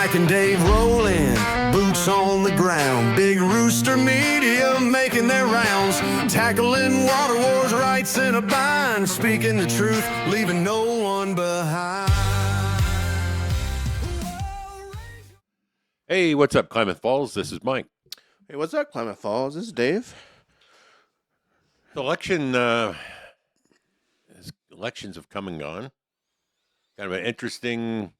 Jack and Dave rolling, boots on the ground. Big Rooster Media making their rounds. Tackling water wars, rights in a bind. Speaking the truth, leaving no one behind. Hey, what's up, Klamath Falls? This is Mike. Hey, what's up, Klamath Falls? This is Dave. Elections have come and gone. Kind of an interesting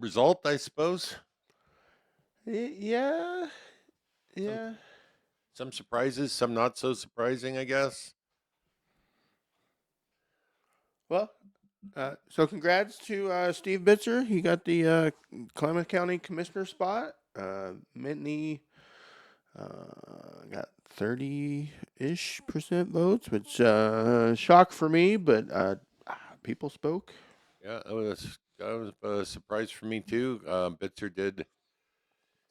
result, I suppose. Yeah. Some surprises, some not so surprising, I guess. Well, so congrats to Steve Bitzer. He got the Klamath County Commissioner spot. Minty got 30-ish% votes, which shock for me, but people spoke. Yeah, that was a surprise for me too. Bitzer did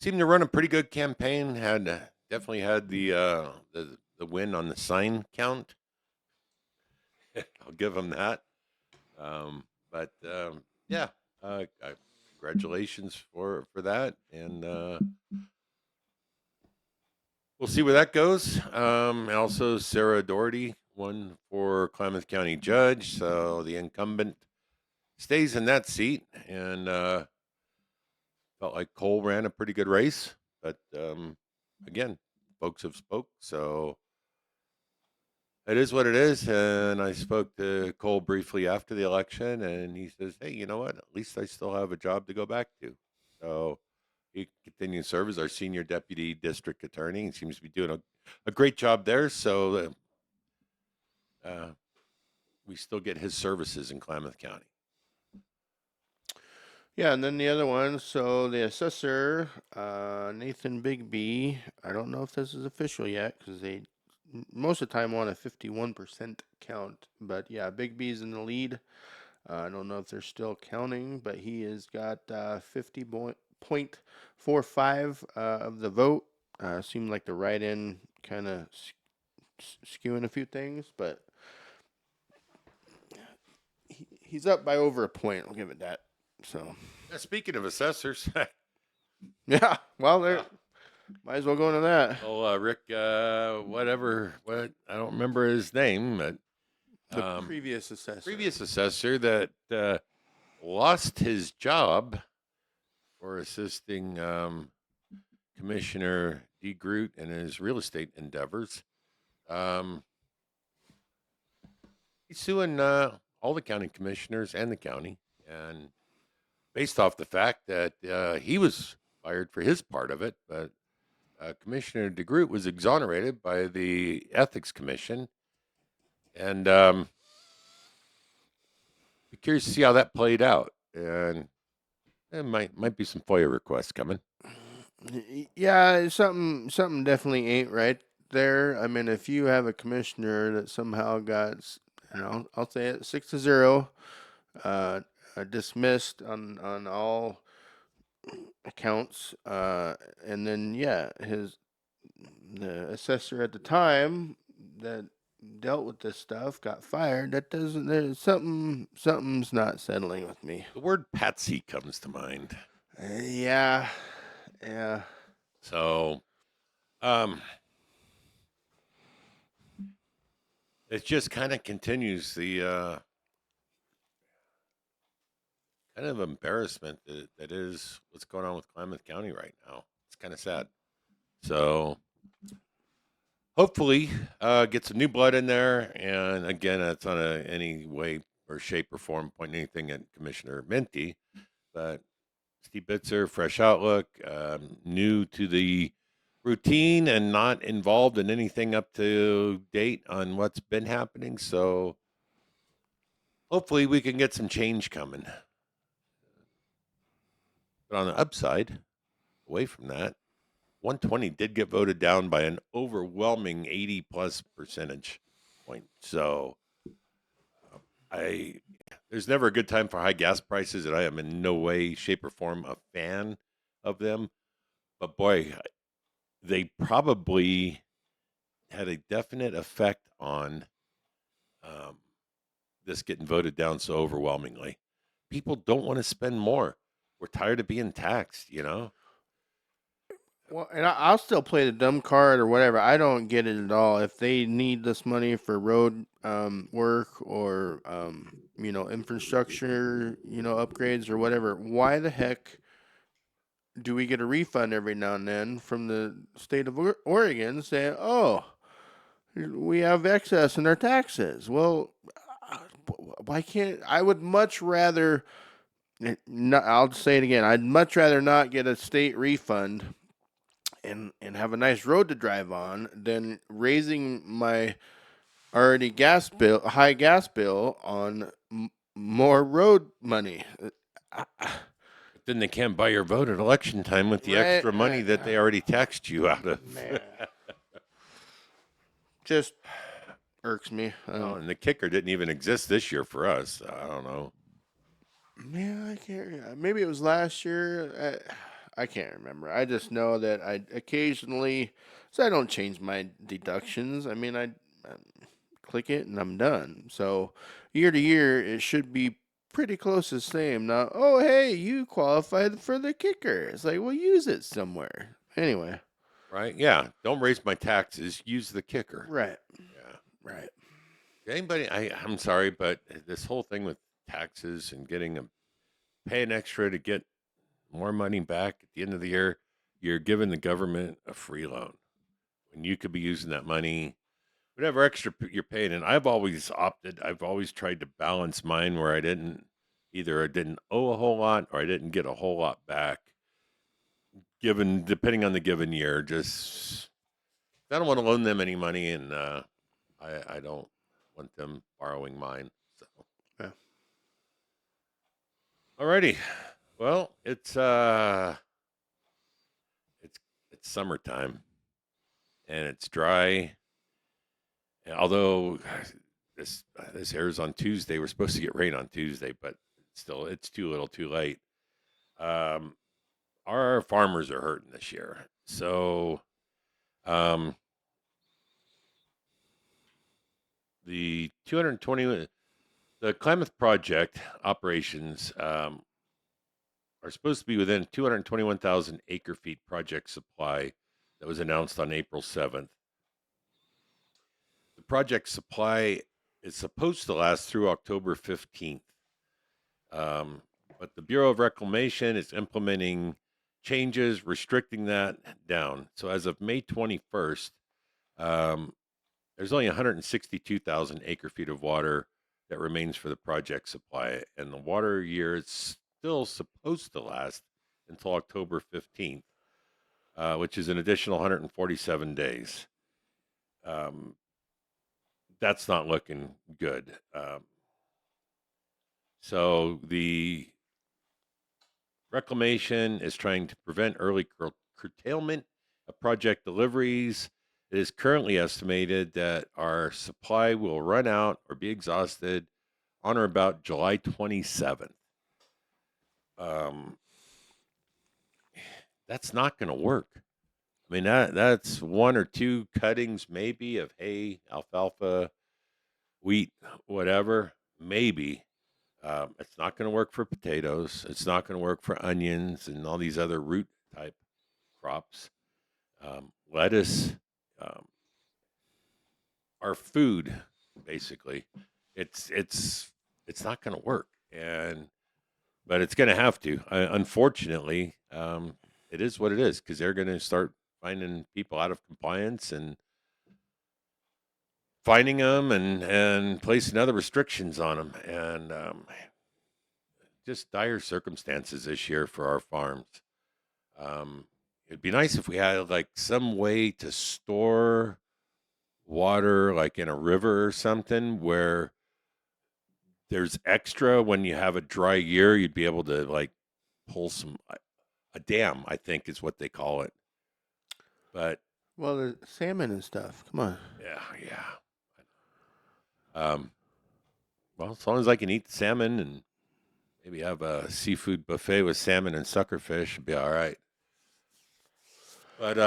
seem to run a pretty good campaign. Definitely had the win on the sign count. I'll give him that. Yeah, congratulations for that, and we'll see where that goes. Also, Sarah Doherty won for Klamath County Judge, so the incumbent stays in that seat, and felt like Cole ran a pretty good race, but again, folks have spoke, so it is what it is. And I spoke to Cole briefly after the election, and he says, hey, you know what? At least I still have a job to go back to. So he continues to serve as our senior deputy district attorney and seems to be doing a great job there. So we still get his services in Klamath County. Yeah, and then the other one, so the assessor, Nathan Bigby, I don't know if this is official yet because they most of the time want a 51% count. But yeah, Bigby's in the lead. I don't know if they're still counting, but he has got 50.45 of the vote. Seemed like the write-in kind of skewing a few things, but he's up by over a point. I'll give it that. So, speaking of assessors, yeah, well, might as well go into that. Rick, I don't remember his name, but the previous assessor that lost his job for assisting Commissioner D. Groot in his real estate endeavors. He's suing all the county commissioners and the county, and based off the fact that he was fired for his part of it, but Commissioner DeGroot was exonerated by the Ethics Commission, and be curious to see how that played out. And there might be some FOIA requests coming. Yeah, something definitely ain't right there. I mean, if you have a commissioner that somehow got, I'll say it 6-0, dismissed on all accounts, and then the assessor at the time that dealt with this stuff got fired. There's something's not settling with me. The word patsy comes to mind. Yeah. So it just kind of continues the kind of embarrassment that is what's going on with Klamath County right now. It's kind of sad. So hopefully get some new blood in there. And again, that's not any way or shape or form pointing anything at Commissioner Minty, but Steve Bitzer, fresh outlook, new to the routine and not involved in anything up to date on what's been happening. So hopefully we can get some change coming. But on the upside, away from that, 120 did get voted down by an overwhelming 80+ percentage point. So there's never a good time for high gas prices, and I am in no way, shape, or form a fan of them. But boy, they probably had a definite effect on this getting voted down so overwhelmingly. people don't want to spend more. We're tired of being taxed, Well, and I'll still play the dumb card or whatever. I don't get it at all. If they need this money for road work or infrastructure, upgrades or whatever, why the heck do we get a refund every now and then from the state of Oregon saying, "Oh, we have excess in our taxes"? Well, uh, why can't I would much rather. I'll say it again. I'd much rather not get a state refund and have a nice road to drive on than raising my already high gas bill on more road money. Then they can't buy your vote at election time with the Right, extra money that they already taxed you out of. Man, just irks me. Oh, and the kicker didn't even exist this year for us. I don't know. Man, I can't. Maybe it was last year. I can't remember. I just know that I occasionally, so I don't change my deductions. I mean, I click it and I'm done. So year to year, it should be pretty close to the same. Now, oh hey, you qualified for the kicker. It's like, well, use it somewhere. Anyway. Right? Yeah. Don't raise my taxes. Use the kicker. Right. Yeah. Right. Anybody? I'm sorry, but this whole thing with taxes and paying extra to get more money back at the end of the year, you're giving the government a free loan when you could be using that money, whatever extra you're paying. And I've always tried to balance mine where I didn't owe a whole lot or I didn't get a whole lot back, depending on the given year. Just I don't want to loan them any money, and I don't want them borrowing mine. So, Yeah. alrighty. Well, it's summertime, and it's dry. And although this airs on Tuesday, we're supposed to get rain on Tuesday, but still, it's too little, too late. Our farmers are hurting this year, so the 220 the Klamath project operations are supposed to be within 221,000 acre feet project supply that was announced on April 7th. The project supply is supposed to last through October 15th. But the Bureau of Reclamation is implementing changes, restricting that down. So as of May 21st, there's only 162,000 acre feet of water that remains for the project supply. And the water year is still supposed to last until October 15th, which is an additional 147 days. That's not looking good. So the Reclamation is trying to prevent early curtailment of project deliveries. It is currently estimated that our supply will run out or be exhausted on or about July 27th. That's not going to work. I mean, that's one or two cuttings maybe of hay, alfalfa, wheat, whatever, maybe. It's not going to work for potatoes. It's not going to work for onions and all these other root type crops. Lettuce, our food, basically, it's not going to work, but it's going to have to. Unfortunately, it is what it is because they're going to start finding people out of compliance and finding them and placing other restrictions on them, and just dire circumstances this year for our farms. It'd be nice if we had like some way to store water, like in a river or something, where there's extra when you have a dry year. You'd be able to like pull a dam, I think is what they call it. But well, there's salmon and stuff. Come on. Yeah. Well, as long as I can eat the salmon and maybe have a seafood buffet with salmon and suckerfish, it'd be all right. But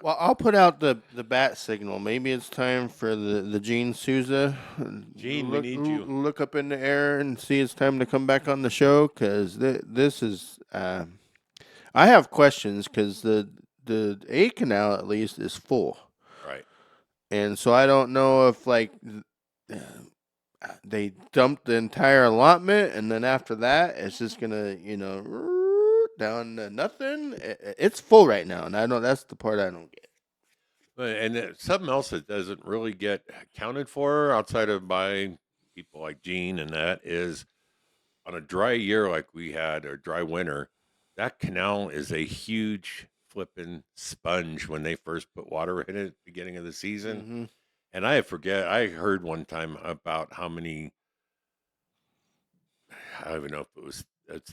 Well, I'll put out the bat signal. Maybe it's time for the Gene Souza. Gene, we need you. Look up in the air and see it's time to come back on the show because this is. I have questions because the A canal at least is full, Right. and so I don't know if like they dumped the entire allotment and then after that it's just gonna down to nothing. It's full right now, and I know that's the part I don't get. And something else that doesn't really get accounted for outside of by people like Gene and that is on a dry year like we had or dry winter, that canal is a huge flipping sponge when they first put water in it at the beginning of the season. Mm-hmm. And I heard one time about how many, I don't even know if it's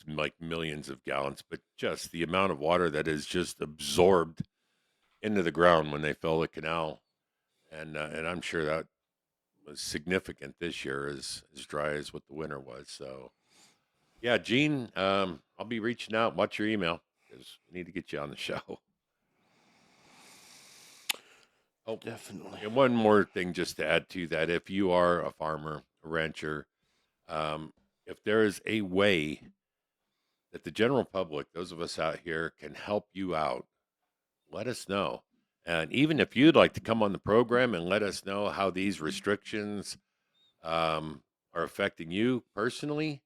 like millions of gallons, but just the amount of water that is just absorbed into the ground when they fill the canal. And I'm sure that was significant this year, as dry as what the winter was. So, yeah, Gene, I'll be reaching out. Watch your email because we need to get you on the show. Oh, Definitely. and one more thing just to add to that. If you are a farmer, a rancher, if there is a way that the general public, those of us out here, can help you out, let us know. And even if you'd like to come on the program and let us know how these restrictions are affecting you personally,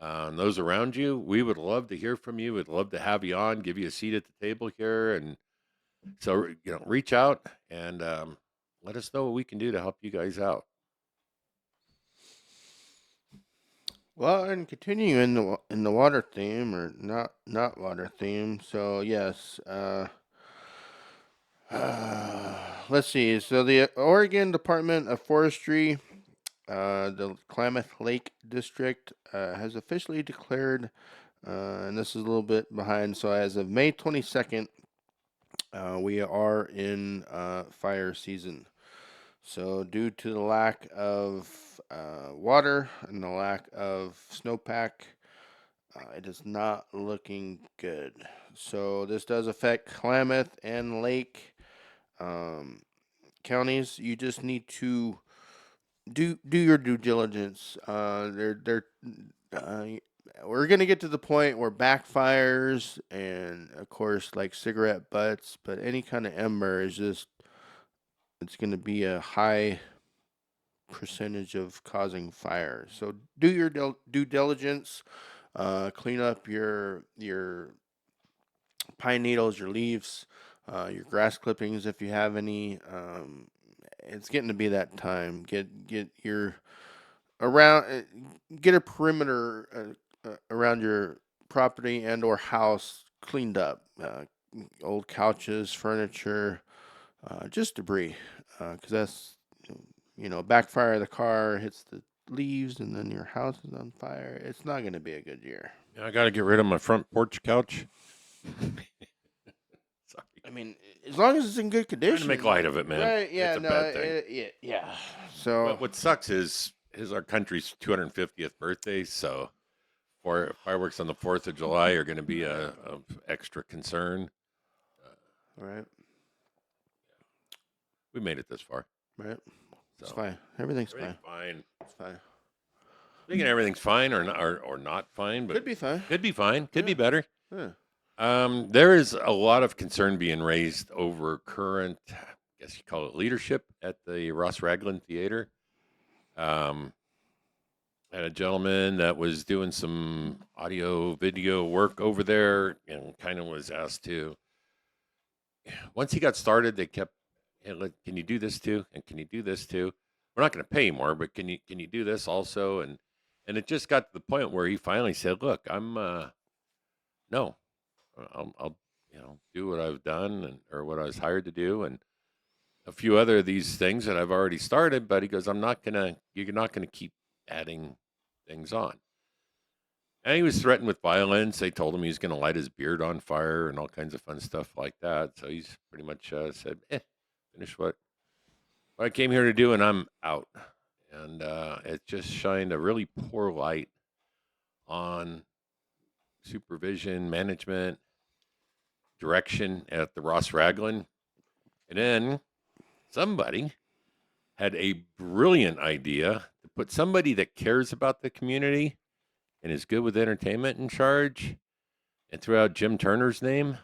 and those around you, we would love to hear from you. We'd love to have you on, give you a seat at the table here. And so, reach out and let us know what we can do to help you guys out. Well, and continuing in the water theme or not water theme. So yes, let's see. So the Oregon Department of Forestry, the Klamath Lake District, has officially declared, and this is a little bit behind. So as of May 22nd, we are in fire season. So due to the lack of water and the lack of snowpack, it is not looking good. So this does affect Klamath and Lake counties. You just need to do your due diligence. Uh, we're gonna get to the point where backfires and of course like cigarette butts, but any kind of ember is just it's gonna be a high percentage of causing fire. So do your due diligence. Clean up your pine needles, your leaves, your grass clippings if you have any. It's getting to be that time. Get your around get a perimeter around your property and or house cleaned up. Old couches, furniture, just debris, because that's backfire of the car hits the leaves and then your house is on fire. It's not going to be a good year. I got to get rid of my front porch couch. Sorry. I mean, as long as it's in good condition. Trying to make light of it, man. Right? Yeah. It's a bad thing. Yeah. So But what sucks is our country's 250th birthday, so fireworks on the 4th of July are going to be of extra concern. right. We made it this far. Right. It's So fine. Everything's fine. everything's fine. It's fine. Thinking everything's fine or not fine, but Could be fine. could be fine. Could be better. Yeah. There is a lot of concern being raised over current, I guess you call it leadership at the Ross Ragland Theater. Had a gentleman that was doing some audio video work over there and kind of was asked to. Once he got started, they kept, hey, can you do this too? And can you do this too? We're not going to pay you more, but can you do this also? And it just got to the point where he finally said, "Look, I'm no, I'll do what I've done or what I was hired to do, and a few other of these things that I've already started." But he goes, "You're not gonna keep adding things on." And he was threatened with violence. They told him he was going to light his beard on fire and all kinds of fun stuff like that. So he's pretty much said, finish what I came here to do, and I'm out. And it just shined a really poor light on supervision, management, direction at the Ross Ragland. And then somebody had a brilliant idea to put somebody that cares about the community and is good with entertainment in charge and threw out Jim Turner's name,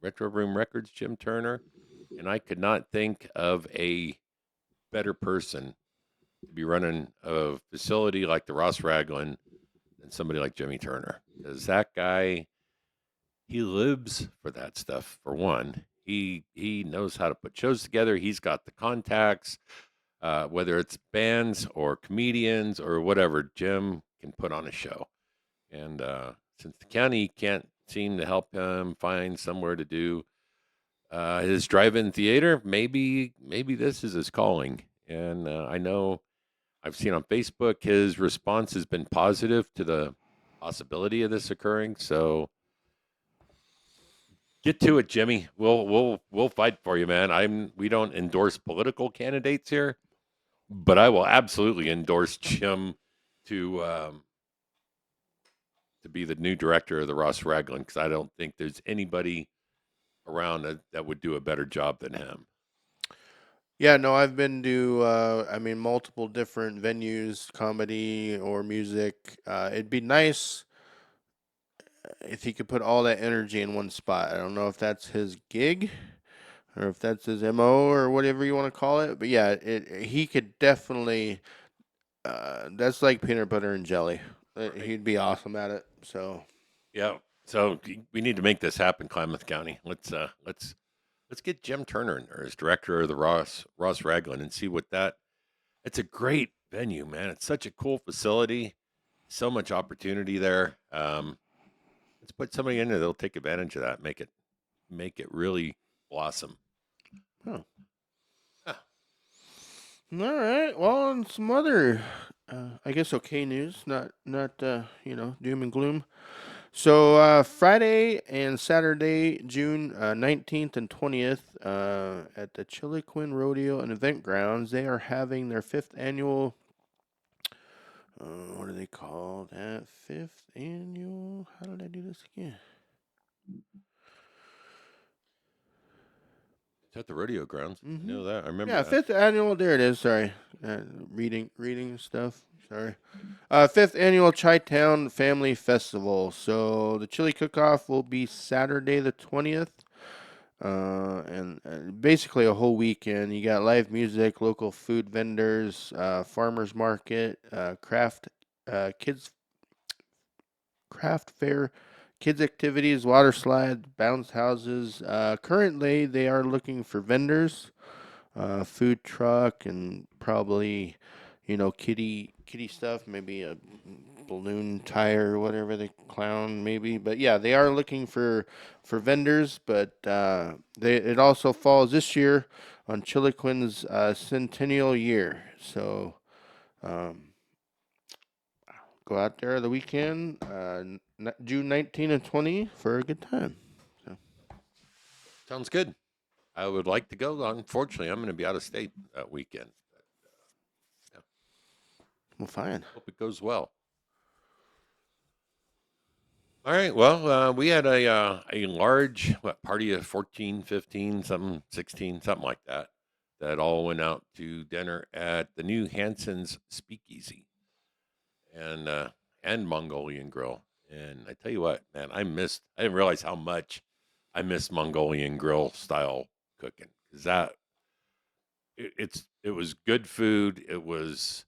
Retro Room Records, Jim Turner. And I could not think of a better person to be running a facility like the Ross Ragland than somebody like Jimmy Turner. Because that guy, he lives for that stuff, for one. He knows how to put shows together. He's got the contacts, whether it's bands or comedians or whatever. Jim can put on a show. And since the county can't seem to help him find somewhere to do his drive-in theater, maybe this is his calling. And I know I've seen on Facebook his response has been positive to the possibility of this occurring. So get to it, Jimmy. We'll fight for you, man. We don't endorse political candidates here, but I will absolutely endorse Jim to be the new director of the Ross Ragland, because I don't think there's anybody around that would do a better job than him. Yeah, no, I've been to, multiple different venues, comedy or music. It'd be nice if he could put all that energy in one spot. I don't know if that's his gig or if that's his MO or whatever you want to call it. But yeah, he could definitely, that's like peanut butter and jelly. Right. He'd be awesome at it. So, yeah. So we need to make this happen, Klamath County. Let's get Jim Turner in there as director of the Ross Ragland and see what that. It's a great venue, man. It's such a cool facility. So much opportunity there. Let's put somebody in there that'll take advantage of that. Make it really blossom. huh. All right. Well, and some other, I guess, okay news. Not doom and gloom. So Friday and Saturday, June 19th and 20th, at the Chiloquin Rodeo and Event Grounds, they are having their 5th annual. What do they call that? 5th annual. How did I do this again? It's at the rodeo grounds. Mm-hmm. I know that. I remember. Yeah, that. 5th annual. There it is. Sorry, reading stuff. Sorry. 5th annual Chi-Town Family Festival. So the chili cook-off will be Saturday the 20th. And basically a whole weekend. You got live music, local food vendors, farmers market, craft fair, kids activities, water slide, bounce houses. Currently, they are looking for vendors, food truck, and probably, kitty stuff. Maybe a balloon tire or whatever they clown maybe. But yeah, they are looking for vendors. But it also falls this year on Chiloquin's centennial year. So. Go out there the weekend, June 19 and 20 for a good time. So. Sounds good. I would like to go. Unfortunately, I'm going to be out of state that weekend. But, Well, fine. hope it goes well. All right. Well, we had a large party of 14, 15, something 16, something like that. That all went out to dinner at the new Hanson's Speakeasy and Mongolian Grill. And I tell you what, man, I didn't realize how much I miss Mongolian Grill style cooking, because it was good food. It was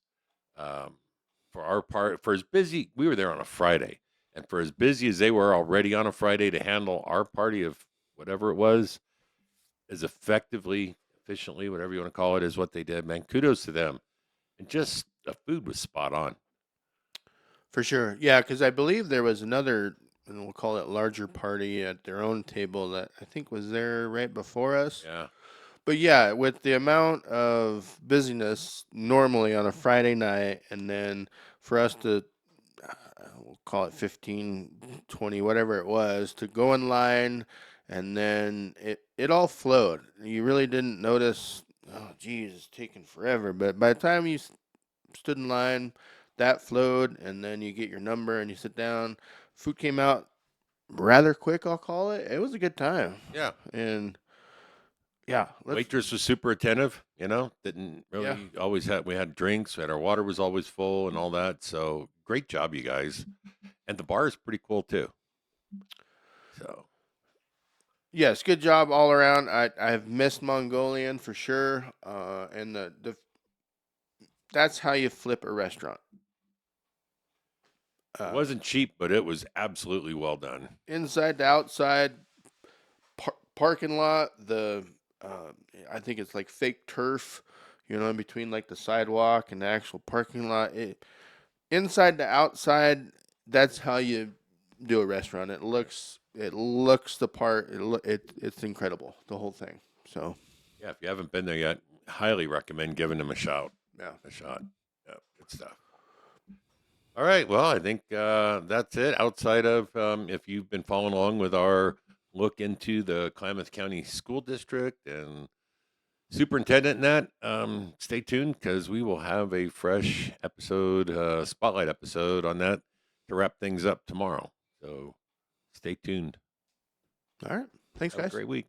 for our part, for as busy, we were there on a Friday, and for as busy as they were already on a Friday to handle our party of whatever it was, as effectively, efficiently, whatever you want to call it, is what they did, man. Kudos to them. And just the food was spot on. For sure. Yeah, because I believe there was another, and we'll call it larger party at their own table that I think was there right before us. Yeah. But yeah, with the amount of busyness normally on a Friday night, and then for us to, we'll call it 15, 20, whatever it was, to go in line, and then it all flowed. You really didn't notice, oh, geez, it's taking forever. But by the time you stood in line, that flowed, and then you get your number and you sit down. Food came out rather quick, I'll call it. It was a good time. Yeah. And yeah, Waitress was super attentive, didn't Yeah. really always we had drinks, our water was always full and all that. So great job, you guys. And the bar is pretty cool too. So yes, good job all around. I've missed Mongolian for sure. And the that's how you flip a restaurant. it wasn't cheap, but it was absolutely well done. Inside to outside parking lot. I think it's like fake turf, in between like the sidewalk and the actual parking lot. Inside to outside, that's how you do a restaurant. It looks the part. It's incredible, the whole thing. So Yeah, if you haven't been there yet, highly recommend giving them a shot. yeah. A shot. Yeah, good stuff. All right. Well, I think that's it. Outside of if you've been following along with our look into the Klamath County School District and Superintendent and that, stay tuned because we will have a fresh episode, spotlight episode on that to wrap things up tomorrow. So stay tuned. All right. Thanks, Have a guys. great week.